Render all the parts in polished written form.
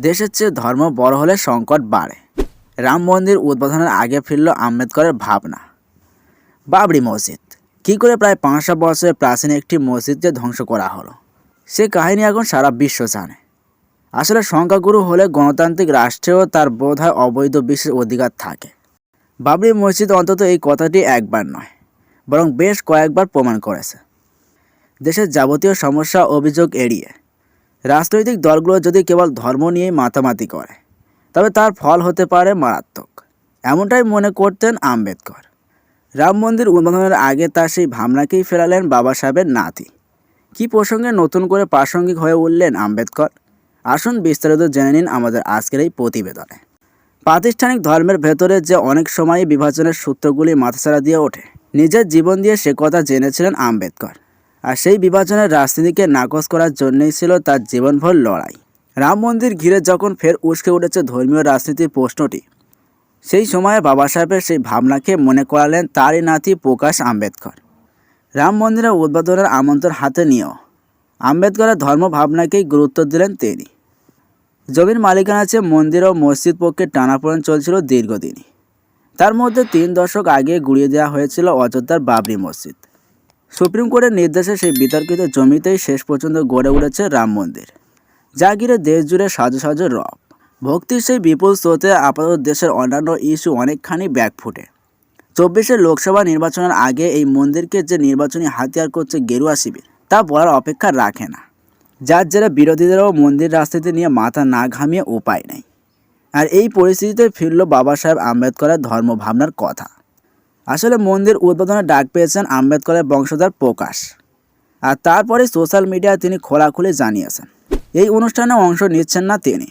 দেশের চেয়ে ধর্ম বড় হলে সংকট বাড়ে। রাম মন্দির উদ্বোধনের আগে ফিরল আম্বেদকরের ভাবনা। বাবরি মসজিদ কী করে প্রায় 500 বছরের প্রাচীন একটি মসজিদকে ধ্বংস করা হলো, সে কাহিনী এখন সারা বিশ্ব জানে। আসলে সংখ্যাগুরু হলে গণতান্ত্রিক রাষ্ট্রেও তার বোধহয় অবৈধ বিশেষ অধিকার থাকে। বাবরি মসজিদ অন্তত এই কথাটি একবার নয়, বরং বেশ কয়েকবার প্রমাণ করেছে। দেশের যাবতীয় সমস্যা অভিযোগ এড়িয়ে রাজনৈতিক দলগুলো যদি কেবল ধর্ম নিয়েই মাতামাতি করে, তবে তার ফল হতে পারে মারাত্মক। এমনটাই মনে করতেন আম্বেদকর। রাম মন্দির উদ্বোধনের আগে তার সেই ভাবনাকেই ফেরালেন বাবা সাহেবের নাতি। কী প্রসঙ্গে নতুন করে প্রাসঙ্গিক হয়ে উঠলেন আম্বেদকর, আসুন বিস্তারিত জেনে নিন আমাদের আজকের এই প্রতিবেদনে। প্রাতিষ্ঠানিক ধর্মের ভেতরে যে অনেক সময়ই বিভাজনের সূত্রগুলি মাথাছাড়া দিয়ে ওঠে, নিজের জীবন দিয়ে সে কথা জেনেছিলেন আম্বেদকর। আর সেই বিভাজনের রাজনীতিকে নাকচ করার জন্যই ছিল তার জীবনভর লড়াই। রাম মন্দির ঘিরে যখন ফের উস্কে উঠেছে ধর্মীয় রাজনীতির প্রশ্নটি, সেই সময়ে বাবা সাহেবের সেই ভাবনাকে মনে করালেন তারই নাতি প্রকাশ আম্বেদকর। রাম মন্দিরের উদ্বোধনের আমন্ত্রণ হাতে নিয়েও আম্বেদকরের ধর্ম ভাবনাকেই গুরুত্ব দিলেন তিনি। জমির মালিকানা চেয়ে মন্দির ও মসজিদ পক্ষে টানাপোড়েন চলছিল দীর্ঘদিনই। তার মধ্যে 3 দশক আগে গুড়িয়ে দেওয়া হয়েছিল অযোধ্যার বাবরি মসজিদ। সুপ্রিম কোর্টের নির্দেশে সেই বিতর্কিত জমিতেই শেষ পর্যন্ত গড়ে উঠেছে রাম মন্দির, যা ঘিরে দেশ জুড়ে সাজো সাজো রব। ভক্তির সেই বিপুল স্রোতে আপাতত দেশের অন্যান্য ইস্যু অনেকখানি ব্যাকফুটে। 24 লোকসভা নির্বাচনের আগে এই মন্দিরকে যে নির্বাচনী হাতিয়ার করছে গেরুয়া শিবির, তা বলার অপেক্ষা রাখে না। যার জেরে বিরোধীদেরও মন্দির রাজনীতি নিয়ে মাথা না ঘামিয়ে উপায় নেই। আর এই পরিস্থিতিতে ফিরল বাবা সাহেব আম্বেদকরের ধর্ম ভাবনার কথা। আসলে মন্দির উদ্বোধনে ডাক পেয়েছেন আম্বেদকরের বংশধর প্রকাশ, আর তারপরে সোশ্যাল মিডিয়ায় তিনি খোলাখুলি জানিয়েছেন এই অনুষ্ঠানে অংশ নিচ্ছেন না তিনি।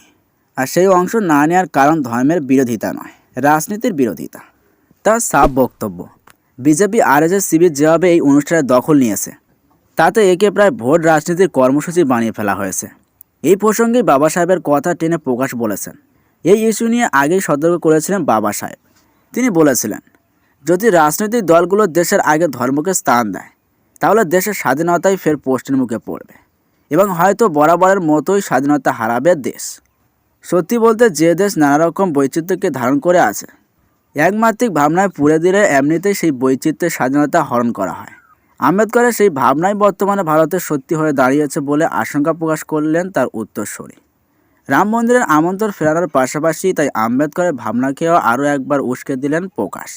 আর সেই অংশ না নেওয়ার কারণ ধর্মের বিরোধিতা নয়, রাজনীতির বিরোধিতা। তার সাফ বক্তব্য, বিজেপি আরএসএস শিবির যেভাবে এই অনুষ্ঠানের দখল নিয়েছে, তাতে একে প্রায় ভোট রাজনীতির কর্মসূচি বানিয়ে ফেলা হয়েছে। এই প্রসঙ্গে বাবা সাহেবের কথা টেনে প্রকাশ বলেছেন, এই ইস্যু নিয়ে আগেই সতর্ক করেছিলেন বাবা সাহেব। তিনি বলেছিলেন, যদি রাজনৈতিক দলগুলো দেশের আগে ধর্মকে স্থান দেয়, তাহলে দেশের স্বাধীনতাই ফের প্রশ্নের মুখে পড়বে এবং হয়তো বরাবরের মতোই স্বাধীনতা হারাবে দেশ। সত্যি বলতে যে দেশ নানা রকম বৈচিত্র্যকে ধারণ করে আছে, একমাত্রিক ভাবনায় পুড়ে দিলে এমনিতেই সেই বৈচিত্র্যের স্বাধীনতা হরণ করা হয়। আম্বেদকরের সেই ভাবনাই বর্তমানে ভারতের সত্যি হয়ে দাঁড়িয়েছে বলে আশঙ্কা প্রকাশ করলেন তার উত্তরসূরি। রাম মন্দিরের আমন্ত্রণ ফেরানোর পাশাপাশি তাই আম্বেদকরের ভাবনাকেও আরও একবার উস্কে দিলেন প্রকাশ।